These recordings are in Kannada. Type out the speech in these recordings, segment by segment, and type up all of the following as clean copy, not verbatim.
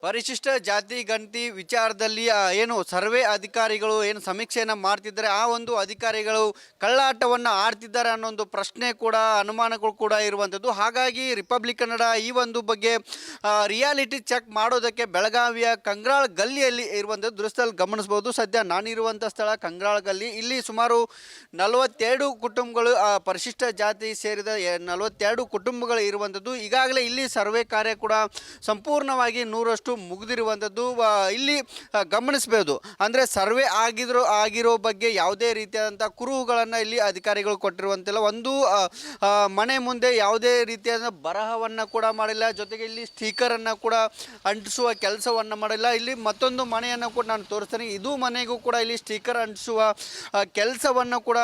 ಪರಿಶಿಷ್ಟ ಜಾತಿ ಗಣತಿ ವಿಚಾರದಲ್ಲಿ ಏನು ಸರ್ವೆ ಅಧಿಕಾರಿಗಳು ಏನು ಸಮೀಕ್ಷೆಯನ್ನು ಮಾಡ್ತಿದ್ದಾರೆ ಆ ಒಂದು ಅಧಿಕಾರಿಗಳು ಕಳ್ಳಾಟವನ್ನು ಆಡ್ತಿದ್ದಾರೆ ಅನ್ನೋ ಒಂದು ಪ್ರಶ್ನೆ ಕೂಡ ಅನುಮಾನಗಳು ಕೂಡ ಇರುವಂಥದ್ದು. ಹಾಗಾಗಿ ರಿಪಬ್ಲಿಕ್ ಕನ್ನಡ ಈ ಒಂದು ಬಗ್ಗೆ ರಿಯಾಲಿಟಿ ಚೆಕ್ ಮಾಡೋದಕ್ಕೆ ಬೆಳಗಾವಿಯ ಕಂಗ್ರಾಳ ಗಲ್ಲಿಯಲ್ಲಿ ಇರುವಂಥದ್ದು ದೃಶ್ಯದಲ್ಲಿ ಗಮನಿಸ್ಬೋದು. ಸದ್ಯ ನಾನಿರುವಂಥ ಸ್ಥಳ ಕಂಗ್ರಾಳ ಗಲ್ಲಿ. ಇಲ್ಲಿ ಸುಮಾರು 42 ಕುಟುಂಬಗಳು ಪರಿಶಿಷ್ಟ ಜಾತಿ ಸೇರಿದ 42 ಕುಟುಂಬಗಳು ಇರುವಂಥದ್ದು. ಈಗಾಗಲೇ ಇಲ್ಲಿ ಸರ್ವೆ ಕಾರ್ಯ ಕೂಡ ಸಂಪೂರ್ಣವಾಗಿ 100ರಷ್ಟು ಮುಗಿದಿರುವಂಥದ್ದು ಇಲ್ಲಿ ಗಮನಿಸಬಹುದು. ಅಂದರೆ ಸರ್ವೆ ಆಗಿರೋ ಬಗ್ಗೆ ಯಾವುದೇ ರೀತಿಯಾದಂಥ ಕುರುಹುಗಳನ್ನು ಇಲ್ಲಿ ಅಧಿಕಾರಿಗಳು ಕೊಟ್ಟಿರುವಂತಿಲ್ಲ. ಒಂದು ಮನೆ ಮುಂದೆ ಯಾವುದೇ ರೀತಿಯಾದ ಬರಹವನ್ನು ಕೂಡ ಮಾಡಿಲ್ಲ, ಜೊತೆಗೆ ಇಲ್ಲಿ ಸ್ಟಿಕರನ್ನು ಕೂಡ ಅಂಟಿಸುವ ಕೆಲಸವನ್ನು ಮಾಡಿಲ್ಲ. ಇಲ್ಲಿ ಮತ್ತೊಂದು ಮನೆಯನ್ನು ಕೂಡ ನಾನು ತೋರಿಸ್ತೇನೆ. ಇದು ಮನೆಗೂ ಕೂಡ ಇಲ್ಲಿ ಸ್ಟಿಕರ್ ಅಂಟಿಸುವ ಕೆಲಸವನ್ನು ಕೂಡ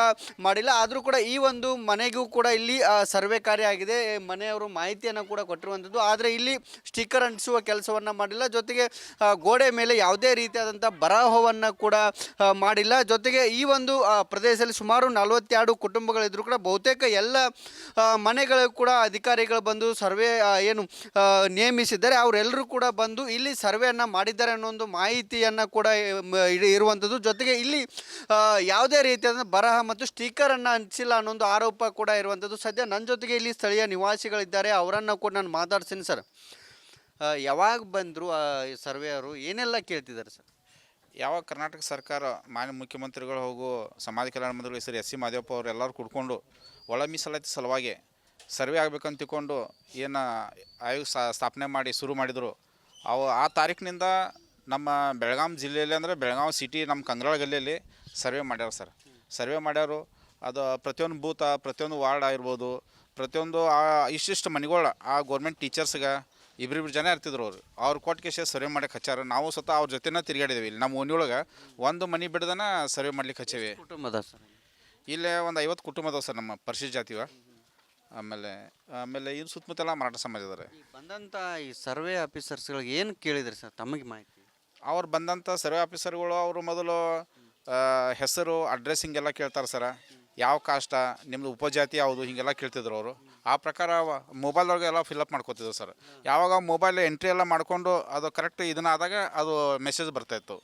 ಮಾಡಿಲ್ಲ. ಆದರೂ ಕೂಡ ಈ ಒಂದು ಮನೆಗೂ ಕೂಡ ಇಲ್ಲಿ ಸರ್ವೆ ಕಾರ್ಯ ಆಗಿದೆ, ಮನೆಯವರು ಮಾಹಿತಿಯನ್ನು ಕೂಡ ಕೊಟ್ಟಿರುವಂಥದ್ದು. ಆದರೆ ಇಲ್ಲಿ ಸ್ಟಿಕರ್ ಅಂಟಿಸುವ ಕೆಲಸವನ್ನು ಮಾಡಿಲ್ಲ, ಜೊತೆಗೆ ಗೋಡೆ ಮೇಲೆ ಯಾವುದೇ ರೀತಿಯಾದಂಥ ಬರಹವನ್ನು ಕೂಡ ಮಾಡಿಲ್ಲ. ಜೊತೆಗೆ ಈ ಒಂದು ಪ್ರದೇಶದಲ್ಲಿ ಸುಮಾರು 42 ಕುಟುಂಬಗಳಿದ್ರು ಕೂಡ ಬಹುತೇಕ ಎಲ್ಲ ಮನೆಗಳು ಕೂಡ ಅಧಿಕಾರಿಗಳು ಬಂದು ಸರ್ವೆ ಏನು ನೇಮಿಸಿದ್ದಾರೆ ಅವರೆಲ್ಲರೂ ಕೂಡ ಬಂದು ಇಲ್ಲಿ ಸರ್ವೆಯನ್ನು ಮಾಡಿದ್ದಾರೆ ಅನ್ನೋ ಒಂದು ಮಾಹಿತಿಯನ್ನು ಕೂಡ ಇರುವಂಥದ್ದು. ಜೊತೆಗೆ ಇಲ್ಲಿ ಯಾವುದೇ ರೀತಿಯಾದ ಬರಹ ಮತ್ತು ಸ್ಟಿಕರನ್ನು ಅಂಟಿಸಿಲ್ಲ ಅನ್ನೋ ಒಂದು ಆರೋಪ ಕೂಡ ಇರುವಂಥದ್ದು. ಸದ್ಯ ನನ್ನ ಜೊತೆಗೆ ಇಲ್ಲಿ ಸ್ಥಳೀಯ ನಿವಾಸಿಗಳಿದ್ದಾರೆ, ಅವರನ್ನು ಕೂಡ ನಾನು ಮಾತಾಡ್ತೀನಿ. ಸರ್, ಯಾವಾಗ ಬಂದರು ಸರ್ವೆಯವರು, ಏನೆಲ್ಲ ಕೇಳ್ತಿದ್ದಾರೆ ಸರ್? ಯಾವಾಗ ಕರ್ನಾಟಕ ಸರ್ಕಾರ ಮಾನ್ಯ ಮುಖ್ಯಮಂತ್ರಿಗಳು ಹಾಗೂ ಸಮಾಜ ಕಲ್ಯಾಣ ಮಂತ್ರಿಗಳು ಸರಿ ಎಸ್ ಸಿ ಮಾದೇವಪ್ಪ ಅವರು ಎಲ್ಲರೂ ಕುಡ್ಕೊಂಡು ಒಳ ಮೀಸಲಾತಿ ಸಲುವಾಗಿ ಸರ್ವೆ ಆಗಬೇಕಂತ ತಿಳ್ಕೊಂಡು ಏನು ಆಯೋಗ ಸ್ಥಾಪನೆ ಮಾಡಿ ಶುರು ಮಾಡಿದರು. ಆ ತಾರೀಕಿನಿಂದ ನಮ್ಮ ಬೆಳಗಾಂ ಜಿಲ್ಲೆಯಲ್ಲಿ ಅಂದರೆ ಬೆಳಗಾಂ ಸಿಟಿ ನಮ್ಮ ಕಂಗ್ರಾಳ ಗಲ್ಲಿಯಲ್ಲಿ ಸರ್ವೆ ಮಾಡ್ಯಾರ ಸರ್. ಸರ್ವೆ ಮಾಡ್ಯಾರು. ಅದು ಪ್ರತಿಯೊಂದು ಬೂತ, ಪ್ರತಿಯೊಂದು ವಾರ್ಡ್ ಆಗಿರ್ಬೋದು, ಪ್ರತಿಯೊಂದು ಇಷ್ಟಿಷ್ಟು ಮನೆಗಳು ಆ ಗೌರ್ಮೆಂಟ್ ಟೀಚರ್ಸ್ಗೆ ಇಬ್ಬರಿಬ್ಬರು ಜನ ಇರ್ತಿದ್ರು. ಅವ್ರು ಕೊಟ್ಟು ಕೇಶ ಸರ್ವೆ ಮಾಡಕ್ಕೆ ಹಚ್ಚಾರ. ನಾವು ಸ್ವತಃ ಅವ್ರ ಜೊತೆನ ತಿರುಗಾಡಿದ್ದೀವಿ. ಇಲ್ಲಿ ನಮ್ಮ ಓಣಿಯೊಳಗೆ ಒಂದು ಮನೆ ಬಿಡ್ದನ ಸರ್ವೆ ಮಾಡ್ಲಿಕ್ಕೆ ಹಚ್ಚೇವಿ. ಕುಟುಂಬದ ಸರ್ ಇಲ್ಲೇ ಒಂದು 50 ಕುಟುಂಬ ಅದಾವೆ ಸರ್ ನಮ್ಮ ಪರಿಶಿಷ್ಟ ಜಾತಿವ. ಆಮೇಲೆ ಇದು ಸುತ್ತಮುತ್ತಲ ಮರಾಠ ಸಮಾಜ ಇದ್ದಾರೆ. ಬಂದಂಥ ಈ ಸರ್ವೆ ಆಫೀಸರ್ಸ್ಗಳಿಗೆ ಏನು ಕೇಳಿದ್ರಿ ಸರ್ ತಮಗೆ ಮಾಹಿತಿ? ಅವ್ರು ಬಂದಂಥ ಸರ್ವೆ ಆಫೀಸರ್ಗಳು ಅವರು ಮೊದಲು ಹೆಸರು, ಅಡ್ರೆಸ್ ಹಿಂಗೆಲ್ಲ ಕೇಳ್ತಾರೆ ಸರ. ಯಾವ ಕಾಷ್ಟ, ನಿಮ್ಮದು ಉಪಜಾತಿ ಯಾವುದು, ಹೀಗೆಲ್ಲ ಕೇಳ್ತಿದ್ರು ಅವರು. ಆ ಪ್ರಕಾರ ಮೊಬೈಲ್ದೊಳಗೆ ಎಲ್ಲ ಫಿಲ್ಅಪ್ ಮಾಡ್ಕೋತಿದ್ರು ಸರ್. ಯಾವಾಗ ಮೊಬೈಲ್ ಎಂಟ್ರಿ ಎಲ್ಲ ಮಾಡಿಕೊಂಡು ಅದು ಕರೆಕ್ಟ್ ಇದನ್ನಾದಾಗ ಅದು ಮೆಸೇಜ್ ಬರ್ತಾಯಿತ್ತು.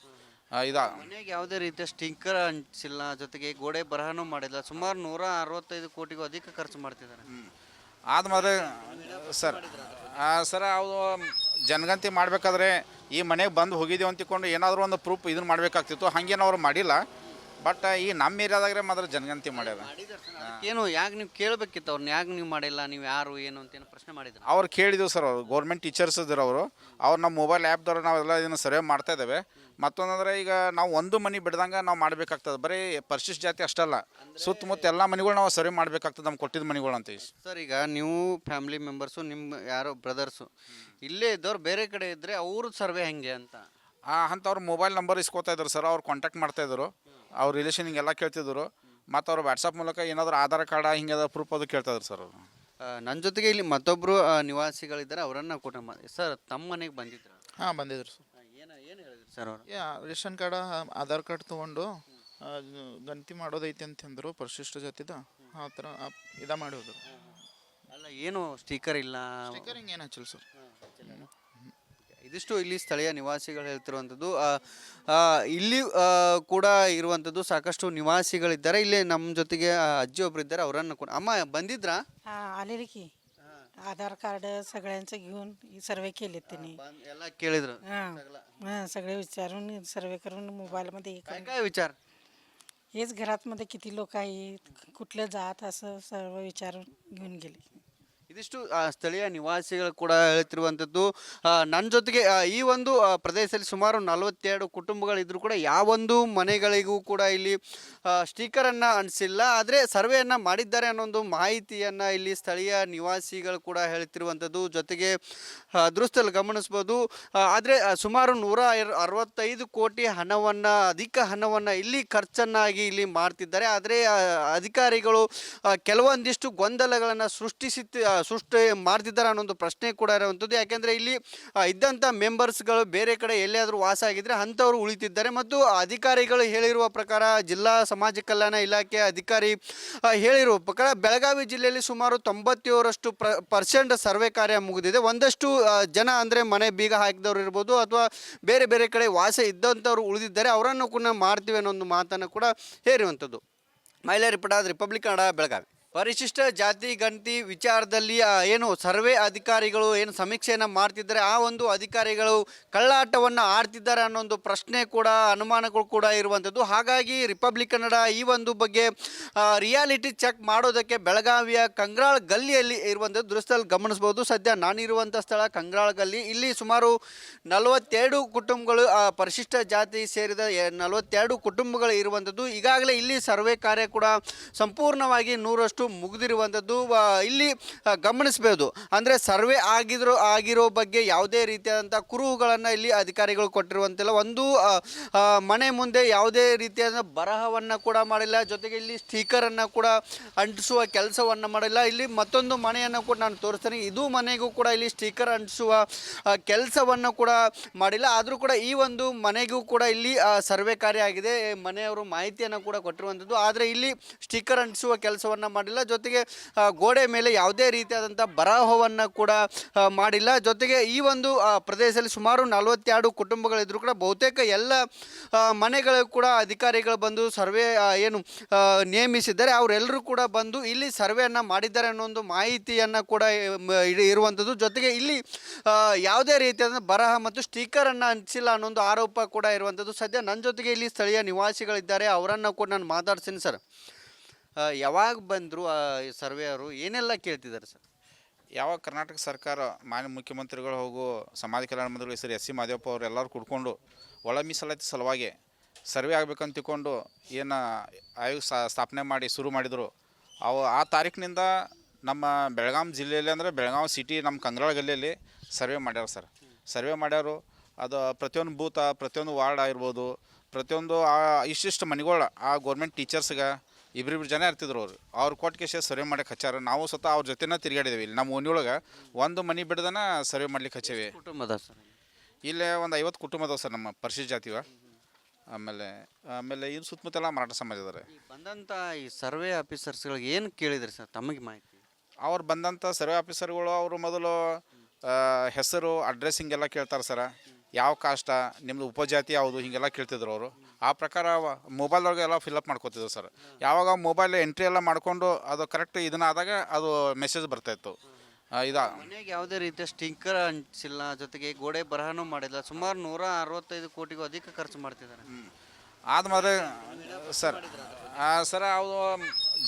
ಮನೆಗೆ ಯಾವುದೇ ರೀತಿಯ ಸ್ಟಿಕ್ಕರ್ ಅಂಟಿಸಿಲ್ಲ, ಜೊತೆಗೆ ಗೋಡೆ ಬರಹನೂ ಮಾಡಿಲ್ಲ. ಸುಮಾರು 165 ಕೋಟಿಗೂ ಅಧಿಕ ಖರ್ಚು ಮಾಡ್ತಿದ್ದಾರೆ. ಆದ್ಮೇಲೆ ಸರ್ ಅವರು ಜನಗಣತಿ ಮಾಡಬೇಕಾದ್ರೆ ಈ ಮನೆಗೆ ಬಂದು ಹೋಗಿದ್ದೀವಿ ಅಂತಿಕೊಂಡು ಏನಾದರೂ ಒಂದು ಪ್ರೂಫ್ ಇದನ್ನು ಮಾಡಬೇಕಾಗ್ತಿತ್ತು. ಹಾಗೇನು ಅವ್ರು ಮಾಡಿಲ್ಲ. ಬಟ್ ಈ ನಮ್ಮ ಏರಿಯಾದಾಗ್ರೆ ಮಾತ್ರ ಜನಗಣತಿ ಮಾಡ್ಯಾರ. ಏನು ಯಾಕೆ ನೀವು ಕೇಳಬೇಕಿತ್ತು ಅವ್ರನ್ನ, ಯಾಕೆ ನೀವು ಮಾಡಿಲ್ಲ, ನೀವು ಯಾರು ಏನು ಅಂತ ಏನು ಪ್ರಶ್ನೆ ಮಾಡಿದ್ರು? ಅವ್ರು ಕೇಳಿದ್ವಿ ಸರ್. ಅವರು ಗೌರ್ಮೆಂಟ್ ಟೀಚರ್ಸ್ ಇದ್ರು. ಅವ್ರು ನಮ್ಮ ಮೊಬೈಲ್ ಆ್ಯಪ್ದವ್ರು ನಾವೆಲ್ಲ ಇದನ್ನು ಸರ್ವೆ ಮಾಡ್ತಾ ಇದ್ದೇವೆ. ಮತ್ತೊಂದಂದ್ರೆ ಈಗ ನಾವು ಒಂದು ಮನೆ ಬಿಡ್ದಂಗೆ ನಾವು ಮಾಡಬೇಕಾಗ್ತದೆ. ಬರೀ ಪರಿಶಿಷ್ಟ ಜಾತಿ ಅಷ್ಟಲ್ಲ, ಸುತ್ತಮುತ್ತ ಎಲ್ಲ ಮನೆಗಳು ನಾವು ಸರ್ವೆ ಮಾಡಬೇಕಾಗ್ತದೆ, ನಮ್ಗೆ ಕೊಟ್ಟಿದ್ದ ಮನೆಗಳು ಅಂತ. ಸರ್, ಈಗ ನೀವು ಫ್ಯಾಮಿಲಿ ಮೆಂಬರ್ಸು, ನಿಮ್ಮ ಯಾರೋ ಬ್ರದರ್ಸು ಇಲ್ಲೇ ಇದ್ದವ್ರು ಬೇರೆ ಕಡೆ ಇದ್ದರೆ ಅವ್ರ ಸರ್ವೆ ಹೆಂಗೆ ಅಂತ ಅವ್ರ ಮೊಬೈಲ್ ನಂಬರ್ ಇಸ್ಕೋತಾ ಇದ್ರು ಸರ್. ಅವ್ರು ಕಾಂಟ್ಯಾಕ್ಟ್ ಮಾಡ್ತಾಯಿದ್ರು, ಅವ್ರ ರಿಲೇಷನ್ ಹಿಂಗೆಲ್ಲ ಕೇಳ್ತಿದ್ರು. ಮತ್ತು ಅವ್ರು ವಾಟ್ಸಪ್ ಮೂಲಕ ಏನಾದರೂ ಆಧಾರ್ ಕಾರ್ಡ ಹಿಂಗೆ ಪ್ರೂಫ್ ಅದು ಕೇಳ್ತಾಯಿದ್ರು ಸರ್ ಅವರು. ನನ್ನ ಜೊತೆಗೆ ಇಲ್ಲಿ ಮತ್ತೊಬ್ಬರು ನಿವಾಸಿಗಳಿದ್ದಾರೆ, ಅವರನ್ನು ಕೂಡ ಸರ್ ತಮ್ಮ ಮನೆಗೆ ಬಂದಿದ್ರು? ಹಾಂ, ಬಂದಿದ್ರು ಸರ್. ಏನು ಹೇಳಿದ್ರು ಸರ್ ಅವರು? ರೇಷನ್ ಕಾರ್ಡ, ಆಧಾರ್ ಕಾರ್ಡ್ ತೊಗೊಂಡು ಗಣತಿ ಮಾಡೋದೈತಿ ಅಂತಂದರು ಪರಿಶಿಷ್ಟ ಜಾತಿದ. ಆ ಥರ ಮಾಡಿ ಹೋದ್ರು. ಅಲ್ಲ, ಏನು ಸ್ಟಿಕರ್ ಇಲ್ಲ, ಸ್ಟಿಕರ್ ಹಿಂಗೆ ಏನು ಹಚ್ಚಿಲ್ಲ ಸರ್. ಇದಿಷ್ಟು ಇಲ್ಲಿ ಸ್ಥಳೀಯ ನಿವಾಸಿಗಳು ಹೇಳ್ತಿರುವಂಥದ್ದು. ಇಲ್ಲಿ ಕೂಡ ಇರುವಂಥದ್ದು ಸಾಕಷ್ಟು ನಿವಾಸಿಗಳಿದ್ದಾರೆ. ಇಲ್ಲಿ ನಮ್ಮ ಜೊತೆಗೆ ಅಜ್ಜಿ ಒಬ್ರು ಇದ್ದಾರೆ, ಅವರನ್ನು ಕೂಡ. अम्मा ಬಂದಿದ್ರಾ? आलेली की आधार कार्ड सगळ्यांचं घेऊन सर्वे केले त्यांनी. ಎಲ್ಲ ಕೇಳಿದ್ರು? हां, सगळे विचारून सर्वे करून मोबाईलमध्ये काय काय विचार? हेच घरात किती लोक आहेत, कुठलं जात, असं सर्व विचारून घेऊन गेले. ಇದಿಷ್ಟು ಸ್ಥಳೀಯ ನಿವಾಸಿಗಳು ಕೂಡ ಹೇಳ್ತಿರುವಂಥದ್ದು. ನನ್ನ ಜೊತೆಗೆ ಈ ಒಂದು ಪ್ರದೇಶದಲ್ಲಿ ಸುಮಾರು 42 ಕುಟುಂಬಗಳಿದ್ದರೂ ಕೂಡ ಯಾವೊಂದು ಮನೆಗಳಿಗೂ ಕೂಡ ಇಲ್ಲಿ ಸ್ಟಿಕರನ್ನು ಅಂಟಿಸಿಲ್ಲ. ಆದರೆ ಸರ್ವೆಯನ್ನು ಮಾಡಿದ್ದಾರೆ ಅನ್ನೋ ಒಂದು ಮಾಹಿತಿಯನ್ನು ಇಲ್ಲಿ ಸ್ಥಳೀಯ ನಿವಾಸಿಗಳು ಕೂಡ ಹೇಳ್ತಿರುವಂಥದ್ದು. ಜೊತೆಗೆ ದೃಶ್ಯದಲ್ಲಿ ಗಮನಿಸ್ಬೋದು. ಆದರೆ ಸುಮಾರು 165 ಕೋಟಿ ಹಣವನ್ನು, ಅಧಿಕ ಹಣವನ್ನು ಇಲ್ಲಿ ಖರ್ಚನ್ನಾಗಿ ಇಲ್ಲಿ ಮಾಡ್ತಿದ್ದಾರೆ. ಆದರೆ ಅಧಿಕಾರಿಗಳು ಕೆಲವೊಂದಿಷ್ಟು ಗೊಂದಲಗಳನ್ನು ಸೃಷ್ಟಿ ಮಾಡ್ತಿದ್ದಾರೆ ಅನ್ನೋ ಒಂದು ಪ್ರಶ್ನೆ ಕೂಡ ಇರುವಂಥದ್ದು. ಯಾಕೆಂದರೆ ಇಲ್ಲಿ ಇದ್ದಂಥ ಮೆಂಬರ್ಸ್ಗಳು ಬೇರೆ ಕಡೆ ಎಲ್ಲಿಯಾದರೂ ವಾಸ ಆಗಿದ್ದರೆ ಅಂಥವ್ರು ಉಳಿತಿದ್ದಾರೆ. ಮತ್ತು ಅಧಿಕಾರಿಗಳು ಹೇಳಿರುವ ಪ್ರಕಾರ, ಜಿಲ್ಲಾ ಸಮಾಜ ಕಲ್ಯಾಣ ಇಲಾಖೆ ಅಧಿಕಾರಿ ಹೇಳಿರುವ ಪ್ರಕಾರ ಬೆಳಗಾವಿ ಜಿಲ್ಲೆಯಲ್ಲಿ ಸುಮಾರು 97% ಸರ್ವೆ ಕಾರ್ಯ ಮುಗಿದಿದೆ. ಒಂದಷ್ಟು ಜನ ಅಂದರೆ ಮನೆ ಬೀಗ ಹಾಕಿದವರು ಇರ್ಬೋದು ಅಥವಾ ಬೇರೆ ಬೇರೆ ಕಡೆ ವಾಸ ಇದ್ದಂಥವ್ರು ಉಳಿದಿದ್ದಾರೆ, ಅವರನ್ನು ಕೂಡ ಮಾಡ್ತೀವಿ ಅನ್ನೋ ಒಂದು ಮಾತನ್ನು ಕೂಡ ಹೇರಿರುವಂಥದ್ದು. ಮಹಿಳಾ ರಿಪೋರ್ಟರ್, ರಿಪಬ್ಲಿಕ್ ಕನ್ನಡ, ಬೆಳಗಾವಿ. ಪರಿಶಿಷ್ಟ ಜಾತಿ ಗಣತಿ ವಿಚಾರದಲ್ಲಿ ಏನು ಸರ್ವೆ ಅಧಿಕಾರಿಗಳು ಏನು ಸಮೀಕ್ಷೆಯನ್ನು ಮಾಡ್ತಿದ್ದಾರೆ, ಆ ಒಂದು ಅಧಿಕಾರಿಗಳು ಕಳ್ಳಾಟವನ್ನು ಆಡ್ತಿದ್ದಾರೆ ಅನ್ನೋ ಒಂದು ಪ್ರಶ್ನೆ ಕೂಡ, ಅನುಮಾನಗಳು ಕೂಡ ಇರುವಂಥದ್ದು. ಹಾಗಾಗಿ ರಿಪಬ್ಲಿಕ್ ಕನ್ನಡ ಈ ಒಂದು ಬಗ್ಗೆ ರಿಯಾಲಿಟಿ ಚೆಕ್ ಮಾಡೋದಕ್ಕೆ ಬೆಳಗಾವಿಯ ಕಂಗ್ರಾಳ ಗಲ್ಲಿಯಲ್ಲಿ ಇರುವಂಥದ್ದು ದೃಶ್ಯದಲ್ಲಿ ಗಮನಿಸ್ಬೋದು. ಸದ್ಯ ನಾನಿರುವಂಥ ಸ್ಥಳ ಕಂಗ್ರಾಳ ಗಲ್ಲಿ. ಇಲ್ಲಿ ಸುಮಾರು 42 ಕುಟುಂಬಗಳು, ಪರಿಶಿಷ್ಟ ಜಾತಿ ಸೇರಿದ 42 ಕುಟುಂಬಗಳು ಇರುವಂಥದ್ದು. ಈಗಾಗಲೇ ಇಲ್ಲಿ ಸರ್ವೆ ಕಾರ್ಯ ಕೂಡ ಸಂಪೂರ್ಣವಾಗಿ 100% ಮುಗಿದಿರುವಂಥದ್ದು ಇಲ್ಲಿ ಗಮನಿಸಬಹುದು. ಅಂದರೆ ಸರ್ವೆ ಆಗಿರೋ ಬಗ್ಗೆ ಯಾವುದೇ ರೀತಿಯಾದಂಥ ಕುರುಹುಗಳನ್ನು ಇಲ್ಲಿ ಅಧಿಕಾರಿಗಳು ಕೊಟ್ಟಿರುವಂತಿಲ್ಲ. ಒಂದು ಮನೆ ಮುಂದೆ ಯಾವುದೇ ರೀತಿಯಾದ ಬರಹವನ್ನು ಕೂಡ ಮಾಡಿಲ್ಲ, ಜೊತೆಗೆ ಇಲ್ಲಿ ಸ್ಟಿಕ್ಕರನ್ನು ಕೂಡ ಅಂಟಿಸುವ ಕೆಲಸವನ್ನು ಮಾಡಿಲ್ಲ. ಇಲ್ಲಿ ಮತ್ತೊಂದು ಮನೆಯನ್ನು ಕೂಡ ನಾನು ತೋರಿಸ್ತೇನೆ. ಇದು ಮನೆಗೂ ಕೂಡ ಇಲ್ಲಿ ಸ್ಟಿಕ್ಕರ್ ಅಂಟಿಸುವ ಕೆಲಸವನ್ನು ಕೂಡ ಮಾಡಿಲ್ಲ. ಆದರೂ ಕೂಡ ಈ ಒಂದು ಮನೆಗೂ ಕೂಡ ಇಲ್ಲಿ ಸರ್ವೆ ಕಾರ್ಯ ಆಗಿದೆ, ಮನೆಯವರು ಮಾಹಿತಿಯನ್ನು ಕೂಡ ಕೊಟ್ಟಿರುವಂಥದ್ದು. ಆದರೆ ಇಲ್ಲಿ ಸ್ಟಿಕ್ಕರ್ ಅಂಟಿಸುವ ಕೆಲಸವನ್ನು ಮಾಡಿಲ್ಲ, ಜೊತೆಗೆ ಗೋಡೆ ಮೇಲೆ ಯಾವುದೇ ರೀತಿಯಾದಂಥ ಬರಹವನ್ನು ಕೂಡ ಮಾಡಿಲ್ಲ. ಜೊತೆಗೆ ಈ ಒಂದು ಪ್ರದೇಶದಲ್ಲಿ ಸುಮಾರು 42 ಕುಟುಂಬಗಳಿದ್ರೂ ಕೂಡ ಬಹುತೇಕ ಎಲ್ಲ ಮನೆಗಳು ಕೂಡ ಅಧಿಕಾರಿಗಳು ಬಂದು ಸರ್ವೆ ಏನು ನೇಮಿಸಿದ್ದಾರೆ, ಅವರೆಲ್ಲರೂ ಕೂಡ ಬಂದು ಇಲ್ಲಿ ಸರ್ವೆಯನ್ನು ಮಾಡಿದ್ದಾರೆ ಅನ್ನೋ ಒಂದು ಮಾಹಿತಿಯನ್ನು ಕೂಡ ಇರುವಂಥದ್ದು. ಜೊತೆಗೆ ಇಲ್ಲಿ ಯಾವುದೇ ರೀತಿಯಾದ ಬರಹ ಮತ್ತು ಸ್ಟಿಕ್ಕರನ್ನು ಅಂಟಿಸಿಲ್ಲ ಅನ್ನೋ ಒಂದು ಆರೋಪ ಕೂಡ ಇರುವಂಥದ್ದು. ಸದ್ಯ ನನ್ನ ಜೊತೆಗೆ ಇಲ್ಲಿ ಸ್ಥಳೀಯ ನಿವಾಸಿಗಳಿದ್ದಾರೆ, ಅವರನ್ನು ಕೂಡ ನಾನು ಮಾತಾಡ್ತೀನಿ. ಸರ್, ಯಾವಾಗ ಬಂದರು ಸರ್ವೆಯವರು, ಏನೆಲ್ಲ ಕೇಳ್ತಿದ್ದಾರೆ ಸರ್? ಯಾವಾಗ ಕರ್ನಾಟಕ ಸರ್ಕಾರ ಮಾನ್ಯ ಮುಖ್ಯಮಂತ್ರಿಗಳು ಹಾಗೂ ಸಮಾಜ ಕಲ್ಯಾಣ ಮಂತ್ರಿಗಳು ಸರಿ ಎಸ್ ಸಿ ಮಾದೇವಪ್ಪ ಅವರು ಎಲ್ಲರೂ ಕೂಡ್ಕೊಂಡು ಒಳ ಮೀಸಲಾತಿ ಸಲುವಾಗಿ ಸರ್ವೆ ಆಗಬೇಕಂತ ತಿಳ್ಕೊಂಡು ಏನು ಆಯೋಗ ಸ್ಥಾಪನೆ ಮಾಡಿ ಶುರು ಮಾಡಿದರು. ಆ ತಾರೀಕಿನಿಂದ ನಮ್ಮ ಬೆಳಗಾಂ ಜಿಲ್ಲೆಯಲ್ಲಿ, ಅಂದರೆ ಬೆಳಗಾವಿ ಸಿಟಿ, ನಮ್ಮ ಕಂಗ್ರಾಳ ಗಲ್ಲಿಯಲ್ಲಿ ಸರ್ವೆ ಮಾಡ್ಯಾರ ಸರ್. ಸರ್ವೆ ಮಾಡ್ಯಾರು. ಅದು ಪ್ರತಿಯೊಂದು ಬೂತ, ಪ್ರತಿಯೊಂದು ವಾರ್ಡ್ ಆಗಿರ್ಬೋದು, ಪ್ರತಿಯೊಂದು ಇಷ್ಟಿಷ್ಟು ಮನೆಗಳು ಆ ಗೌರ್ಮೆಂಟ್ ಟೀಚರ್ಸ್ಗೆ ಇಬ್ಬರಿಬ್ಬರು ಜನ ಇರ್ತಿದ್ರು. ಅವ್ರು ಕೊಟ್ಟು ಕೇಶ ಸರ್ವೆ ಮಾಡಕ್ಕೆ ಹಚ್ಚಾರ. ನಾವು ಸ್ವತಃ ಅವ್ರ ಜೊತೆನ ತಿರುಗಾಡಿದ್ದೀವಿ. ಇಲ್ಲಿ ನಮ್ಮ ಓಣಿಯೊಳಗೆ ಒಂದು ಮನೆ ಬಿಡ್ದನ ಸರ್ವೆ ಮಾಡ್ಲಿಕ್ಕೆ ಹಚ್ಚೇವಿ. ಕುಟುಂಬದ ಸರ್ ಇಲ್ಲೇ ಒಂದು 50 ಕುಟುಂಬ ಅದಾವೆ ಸರ್ ನಮ್ಮ ಪರಿಶಿಷ್ಟ ಜಾತಿವ. ಆಮೇಲೆ ಇದು ಸುತ್ತಮುತ್ತಲ ಮರಾಠ ಸಮಾಜ ಇದ್ದಾರೆ. ಬಂದಂಥ ಈ ಸರ್ವೆ ಆಫೀಸರ್ಸ್ಗಳಿಗೆ ಏನು ಕೇಳಿದ್ರಿ ಸರ್ ತಮಗೆ ಮಾಹಿತಿ? ಅವ್ರು ಬಂದಂಥ ಸರ್ವೆ ಆಫೀಸರ್ಗಳು ಅವರು ಮೊದಲು ಹೆಸರು, ಅಡ್ರೆಸ್ ಹಿಂಗೆಲ್ಲ ಕೇಳ್ತಾರೆ ಸರ. ಯಾವ ಕಾಷ್ಟ, ನಿಮ್ಮದು ಉಪಜಾತಿ ಯಾವುದು, ಹೀಗೆಲ್ಲ ಕೇಳ್ತಿದ್ರು ಅವರು. ಆ ಪ್ರಕಾರ ಮೊಬೈಲ್ದೊಳಗೆ ಎಲ್ಲ ಫಿಲ್ಅಪ್ ಮಾಡ್ಕೋತಿದ್ರು ಸರ್. ಯಾವಾಗ ಮೊಬೈಲ್ ಎಂಟ್ರಿ ಎಲ್ಲ ಮಾಡಿಕೊಂಡು ಅದು ಕರೆಕ್ಟ್ ಇದನ್ನಾದಾಗ ಅದು ಮೆಸೇಜ್ ಬರ್ತಾಯಿತ್ತು. ಮನೆಗೆ ಯಾವುದೇ ರೀತಿಯ ಸ್ಟಿಕ್ಕರ್ ಅಂಟಿಸಿಲ್ಲ, ಜೊತೆಗೆ ಗೋಡೆ ಬರಹನೂ ಮಾಡಿಲ್ಲ. ಸುಮಾರು 165 ಕೋಟಿಗೂ ಅಧಿಕ ಖರ್ಚು ಮಾಡ್ತಿದ್ದಾರೆ. ಆದ್ಮೇಲೆ ಸರ್ ಅವು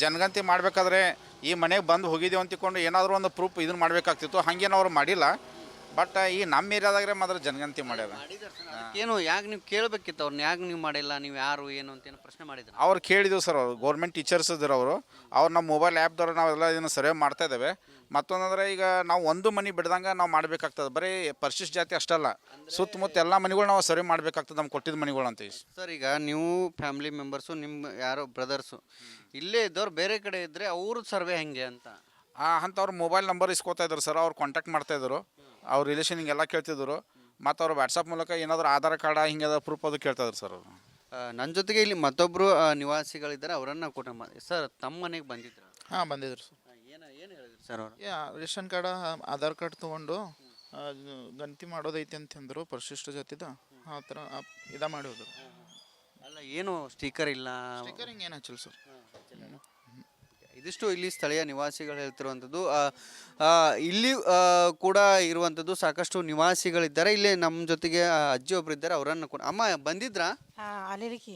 ಜನಗಣತಿ ಮಾಡಬೇಕಾದ್ರೆ ಈ ಮನೆಗೆ ಬಂದು ಹೋಗಿದ್ದೀವಿ ಅಂತಿಕೊಂಡು ಏನಾದರೂ ಒಂದು ಪ್ರೂಫ್ ಇದನ್ನು ಮಾಡಬೇಕಾಗ್ತಿತ್ತು. ಹಾಗೇನು ಅವ್ರು ಮಾಡಿಲ್ಲ. ಬಟ್ ಈ ನಮ್ಮ ಏರಿಯಾದಾಗ್ರೆ ಮಾತ್ರ ಜನಗಣತಿ ಮಾಡ್ಯಾರ. ಏನು ಯಾಕೆ ನೀವು ಕೇಳಬೇಕಿತ್ತು ಅವ್ರನ್ನ, ಯಾಕೆ ನೀವು ಮಾಡಿಲ್ಲ, ನೀವು ಯಾರು ಏನು ಅಂತ ಏನು ಪ್ರಶ್ನೆ ಮಾಡಿದ್ರು? ಅವ್ರು ಕೇಳಿದ್ವಿ ಸರ್. ಅವರು ಗೌರ್ಮೆಂಟ್ ಟೀಚರ್ಸ್ ಇದ್ರು ಅವರು. ನಮ್ಮ ಮೊಬೈಲ್ ಆ್ಯಪ್ದವ್ರು ನಾವೆಲ್ಲ ಇದನ್ನು ಸರ್ವೆ ಮಾಡ್ತಾ ಇದ್ದೇವೆ. ಮತ್ತೊಂದಂದ್ರೆ ಈಗ ನಾವು ಒಂದು ಮನೆ ಬಿಡ್ದಂಗೆ ನಾವು ಮಾಡಬೇಕಾಗ್ತದೆ. ಬರೀ ಪರಿಶಿಷ್ಟ ಜಾತಿ ಅಷ್ಟಲ್ಲ, ಸುತ್ತಮುತ್ತ ಎಲ್ಲ ಮನೆಗಳು ನಾವು ಸರ್ವೆ ಮಾಡಬೇಕಾಗ್ತದೆ, ನಮ್ಗೆ ಕೊಟ್ಟಿದ್ದ ಮನೆಗಳು ಅಂತ. ಸರ್, ಈಗ ನೀವು ಫ್ಯಾಮಿಲಿ ಮೆಂಬರ್ಸು, ನಿಮ್ಮ ಯಾರೋ ಬ್ರದರ್ಸು ಇಲ್ಲೇ ಇದ್ದವ್ರು ಬೇರೆ ಕಡೆ ಇದ್ದರೆ ಅವ್ರ ಸರ್ವೆ ಹೆಂಗೆ ಅಂತ ಅಂಥವ್ರು ಮೊಬೈಲ್ ನಂಬರ್ ಇಸ್ಕೋತಾ ಇದ್ರು ಸರ್. ಅವ್ರು ಕಾಂಟ್ಯಾಕ್ಟ್ ಮಾಡ್ತಾಯಿದ್ರು, ಅವ್ರ ರಿಲೇಷನ್ ಹಿಂಗೆಲ್ಲ ಕೇಳ್ತಿದ್ರು. ಮತ್ತು ಅವ್ರು ವಾಟ್ಸಪ್ ಮೂಲಕ ಏನಾದರೂ ಆಧಾರ್ ಕಾರ್ಡ ಹಿಂಗೆ ಪ್ರೂಫ್ ಅದು ಕೇಳ್ತಾಯಿದ್ರು ಸರ್ ಅವರು. ನನ್ನ ಜೊತೆಗೆ ಇಲ್ಲಿ ಮತ್ತೊಬ್ಬರು ನಿವಾಸಿಗಳಿದ್ದಾರೆ, ಅವರನ್ನು ಕೂಡ ಸರ್ ತಮ್ಮ ಮನೆಗೆ ಬಂದಿದ್ರು? ಹಾಂ, ಬಂದಿದ್ರು ಸರ್. ಏನು ಹೇಳಿದ್ರು ಸರ್ ಅವರು? ರೇಷನ್ ಕಾರ್ಡ, ಆಧಾರ್ ಕಾರ್ಡ್ ತೊಗೊಂಡು ಗಣತಿ ಮಾಡೋದೈತಿ ಅಂತಂದರು ಪರಿಶಿಷ್ಟ ಜಾತಿದ. ಆ ಥರ ಮಾಡೋದು. ಅಲ್ಲ, ಏನು ಸ್ಟಿಕ್ಕರ್ ಇಲ್ಲ, ಸ್ಟಿಕ್ಕರಿಂಗ್ ಏನು ಹಚ್ಚಿಲ್ಲ ಸರ್. ಇದಿಷ್ಟು ಇಲ್ಲಿ ಸ್ಥಳೀಯ ನಿವಾಸಿಗಳು ಹೇಳ್ತಿರುವಂಥದ್ದು. ಇಲ್ಲಿ ಕೂಡ ಇರುವಂಥದ್ದು ಸಾಕಷ್ಟು ನಿವಾಸಿಗಳಿದ್ದಾರೆ. ಇಲ್ಲಿ ನಮ್ಮ ಜೊತೆಗೆ ಅಜ್ಜಿ ಒಬ್ರು ಇದ್ದಾರೆ, ಅವರನ್ನು ಕೂಡ. अम्मा ಬಂದಿದ್ರಾ? आलेली की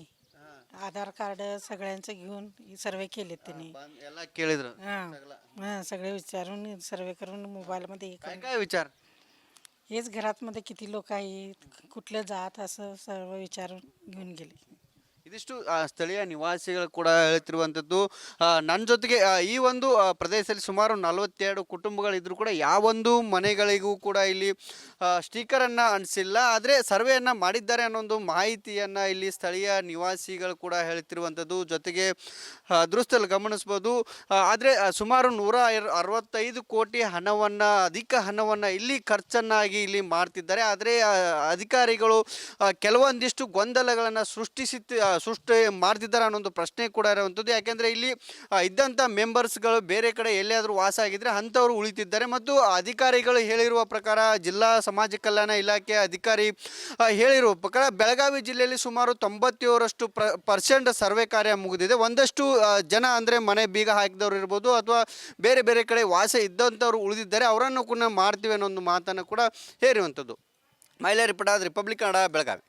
आधार कार्ड सगळ्यांचं घेऊन सर्वे केले त्यांनी. ಎಲ್ಲ ಕೇಳಿದ್ರು? हां, सगळे विचारून सर्वे करून मोबाईलमध्ये हे काय काय विचार? हेच घरात मध्ये किती लोक आहेत, कुठलं जात, असं सर्व विचारून घेऊन गेले. ಇದಿಷ್ಟು ಸ್ಥಳೀಯ ನಿವಾಸಿಗಳು ಕೂಡ ಹೇಳ್ತಿರುವಂಥದ್ದು. ನನ್ನ ಜೊತೆಗೆ ಈ ಒಂದು ಪ್ರದೇಶದಲ್ಲಿ ಸುಮಾರು 42 ಕುಟುಂಬಗಳಿದ್ರೂ ಕೂಡ ಯಾವೊಂದು ಮನೆಗಳಿಗೂ ಕೂಡ ಇಲ್ಲಿ ಸ್ಟಿಕ್ಕರನ್ನು ಅಂಟಿಸಿಲ್ಲ. ಆದರೆ ಸರ್ವೆಯನ್ನು ಮಾಡಿದ್ದಾರೆ ಅನ್ನೋ ಒಂದು ಮಾಹಿತಿಯನ್ನು ಇಲ್ಲಿ ಸ್ಥಳೀಯ ನಿವಾಸಿಗಳು ಕೂಡ ಹೇಳ್ತಿರುವಂಥದ್ದು. ಜೊತೆಗೆ ದೃಶ್ಯದಲ್ಲಿ ಗಮನಿಸ್ಬೋದು. ಆದರೆ ಸುಮಾರು 165 ಕೋಟಿ ಹಣವನ್ನು, ಅಧಿಕ ಹಣವನ್ನು ಇಲ್ಲಿ ಖರ್ಚನ್ನಾಗಿ ಇಲ್ಲಿ ಮಾಡ್ತಿದ್ದಾರೆ. ಆದರೆ ಅಧಿಕಾರಿಗಳು ಕೆಲವೊಂದಿಷ್ಟು ಗೊಂದಲಗಳನ್ನು ಸೃಷ್ಟಿ ಮಾಡ್ತಿದ್ದಾರೆ ಅನ್ನೋ ಒಂದು ಪ್ರಶ್ನೆ ಕೂಡ ಇರುವಂಥದ್ದು. ಯಾಕೆಂದರೆ ಇಲ್ಲಿ ಇದ್ದಂಥ ಮೆಂಬರ್ಸ್ಗಳು ಬೇರೆ ಕಡೆ ಎಲ್ಲಿಯಾದರೂ ವಾಸ ಆಗಿದ್ದರೆ ಅಂಥವ್ರು ಉಳಿತಿದ್ದಾರೆ. ಮತ್ತು ಅಧಿಕಾರಿಗಳು ಹೇಳಿರುವ ಪ್ರಕಾರ, ಜಿಲ್ಲಾ ಸಮಾಜ ಕಲ್ಯಾಣ ಇಲಾಖೆ ಅಧಿಕಾರಿ ಹೇಳಿರುವ ಪ್ರಕಾರ ಬೆಳಗಾವಿ ಜಿಲ್ಲೆಯಲ್ಲಿ ಸುಮಾರು 97% ಸರ್ವೆ ಕಾರ್ಯ ಮುಗಿದಿದೆ. ಒಂದಷ್ಟು ಜನ ಅಂದರೆ ಮನೆ ಬೀಗ ಹಾಕಿದವರು ಇರ್ಬೋದು ಅಥವಾ ಬೇರೆ ಬೇರೆ ಕಡೆ ವಾಸ ಇದ್ದಂಥವ್ರು ಉಳಿದಿದ್ದಾರೆ, ಅವರನ್ನು ಕೂಡ ಮಾಡ್ತೀವಿ ಅನ್ನೋ ಒಂದು ಮಾತನ್ನು ಕೂಡ ಹೇರಿರುವಂಥದ್ದು. ಮಹಿಳಾ ರಿಪೋರ್ಟ್, ರಿಪಬ್ಲಿಕ್ ಕನ್ನಡ, ಬೆಳಗಾವಿ.